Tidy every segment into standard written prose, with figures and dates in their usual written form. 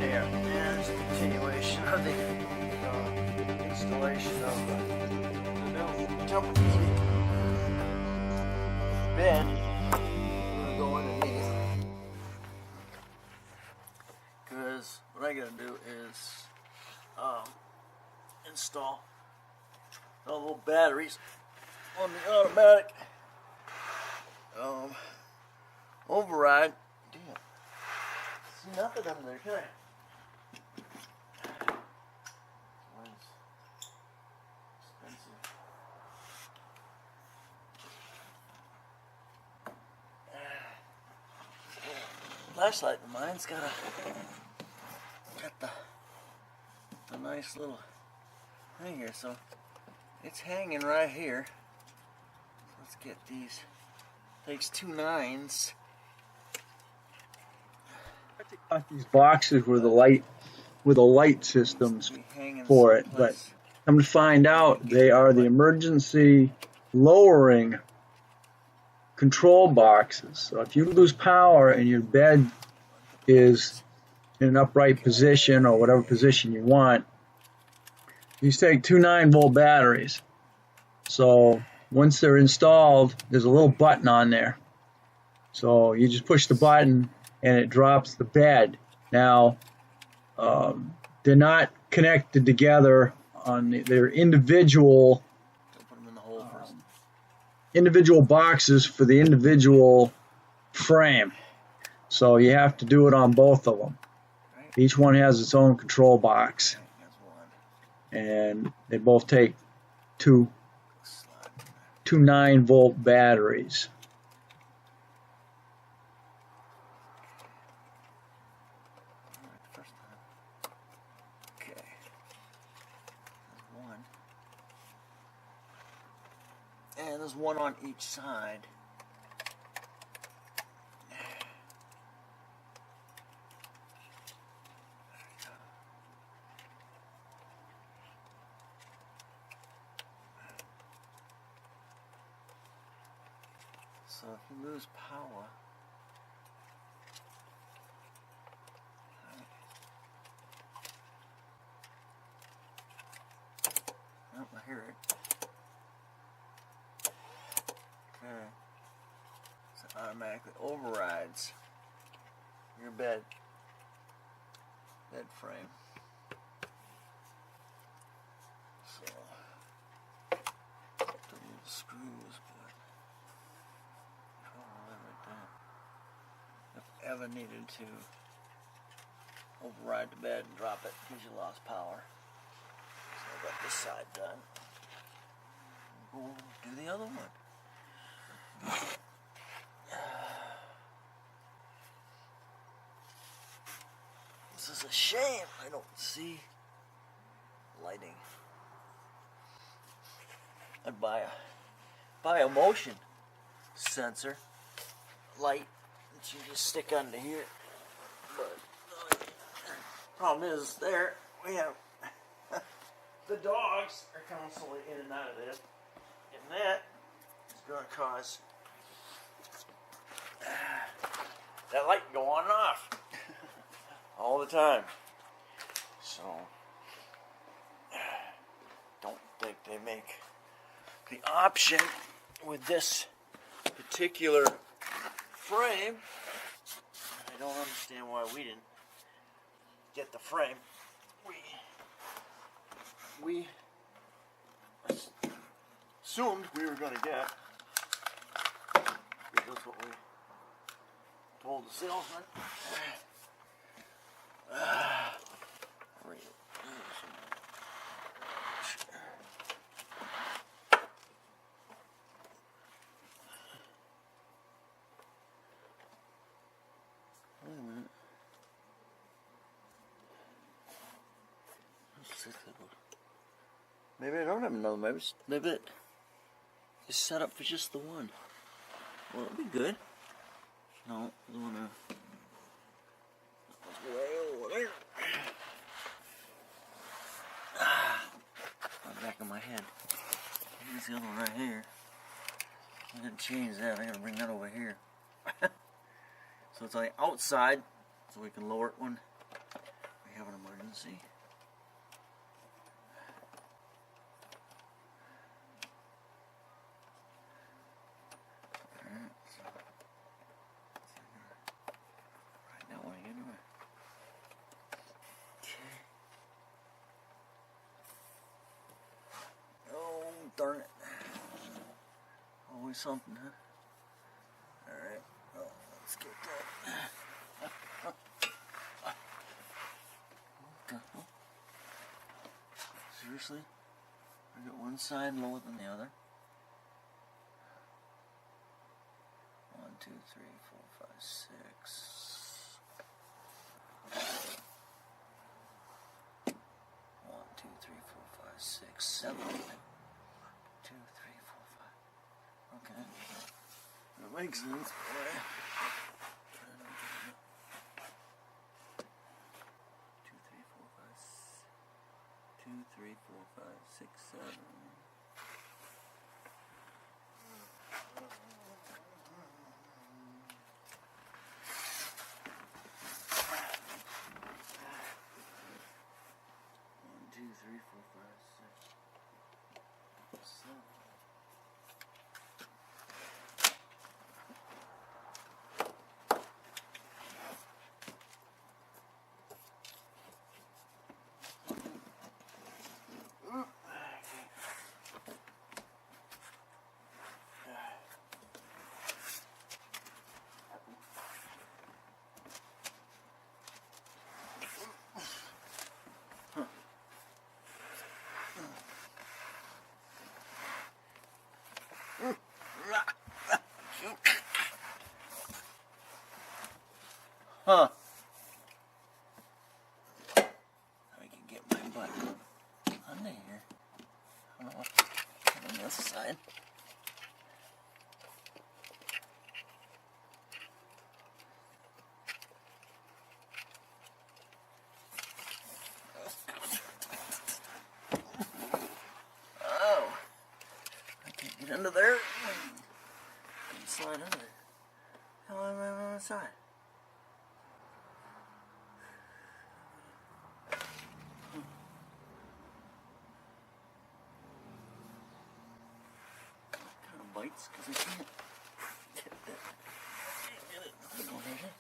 there, and it's a continuation of the installation of the new Tempur Pedic bed. I'm going to go underneath, because what I'm going to do is install the little batteries on the automatic override. Damn. See nothing under there, can I? Mine's expensive. Flashlight of mine's got the nice little thing here, so it's hanging right here. Let's get these. Takes 2 9s. These boxes with the light systems for it, but I'm to find out they are the emergency lowering control boxes. So if you lose power and your bed is in an upright position or whatever position you want, you take 2 9-volt batteries. So once they're installed, there's a little button on there. So you just push the button and it drops the bed. Now, they're not connected together on their individual boxes for the individual frame. So you have to do it on both of them. Each one has its own control box, and they both take two 9-volt batteries. Okay. There's one. And there's one on each side. So if you lose power, oh, I hear it. Okay, so it automatically overrides your bed frame. So the little screws, but if ever needed to override the bed and drop it because you lost power. So I got this side done. We'll do the other one. This is a shame I don't see lighting. I'd buy a motion sensor light that you just stick under here. But problem is, there we have the dogs are constantly in and out of this, and that is going to cause that light to go on and off all the time. So don't think they make the option with this particular frame. I don't understand why we didn't get the frame we assumed we were going to get, because that's what we told the salesman. Wait a minute. Maybe I don't have another. Maybe it is set up for just the one. Well, it'll be good. No, I don't want to. Way over there. On the back of my head. Here's the other one right here. I'm gonna change that. I'm gonna bring that over here. So it's on the outside, so we can lower it when emergency. Alright, so right that way anyway. Okay. Oh, darn it. Always something, huh? Alright, well, let's get that. Okay. Seriously? I got one side lower than the other. 1, 2, 3, 4, 5, 6. 1, 2, 3, 4, 5, 6, 7. 2, 3, 4, 5. Okay. That makes sense. 2, 3, 4, 5, 6, 7. One, 2, 3, 4, 5, 6, 7. Huh. I can get my butt under here. Oh, on this side. Oh, I can't get under there. Can't slide under there. How am I on the side? Kind of bites because I can't get that. Get it. Go ahead.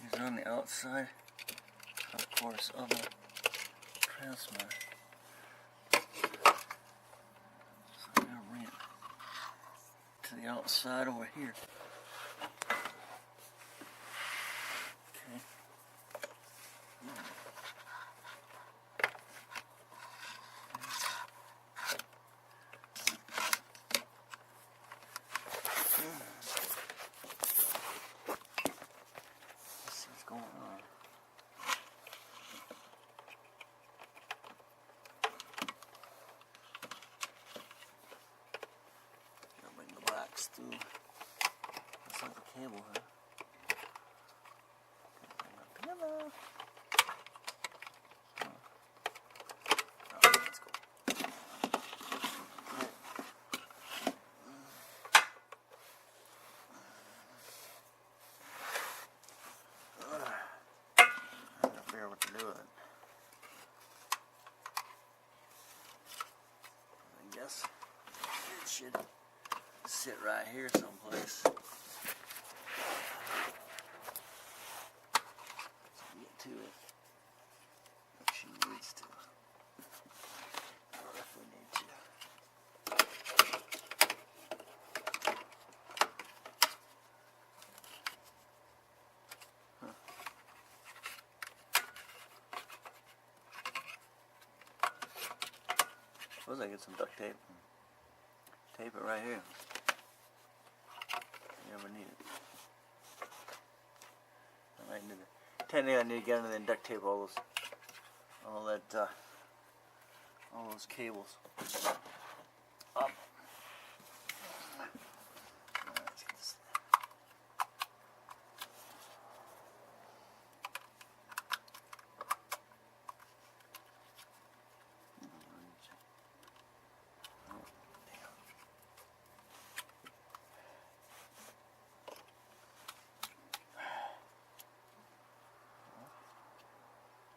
These are on the outside, of course, of the transmitter. So I'm going to bring it to the outside over here. Okay. Let's see what's going on. Gotta bring the box through. Looks like the cable, huh? Gotta bring the cable. Oh, let's go. I gotta figure out what to do with it. I guess it should sit right here someplace. So get to it if she needs to. Or if we need to. Huh. Suppose I get some duct tape and tape it right here. You ever need it. I might need to Technically, I need to get in there and duct tape all those cables up. Let's get this.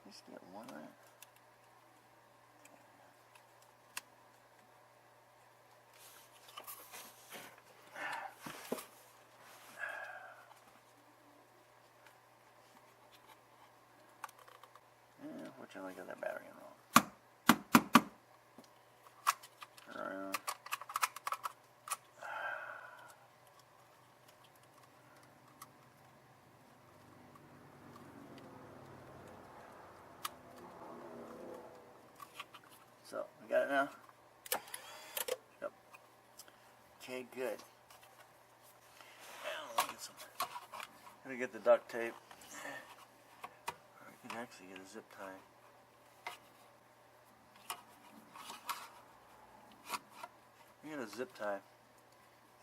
Just get one right. Fortunately, I got that battery in wrong. Around. So, we got it now? Yep. Okay, good. Now, let me get some. I'm gonna get the duct tape. I can actually get a zip tie. You get a zip tie.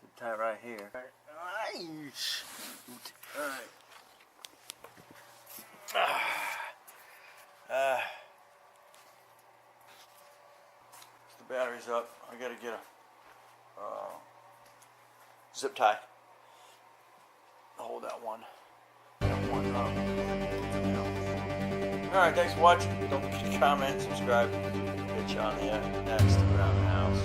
Zip tie right here. Alright. The battery's up. I gotta get a zip tie. Hold that one. Alright, thanks for watching. Don't forget to comment, subscribe. Get you on the next around the house.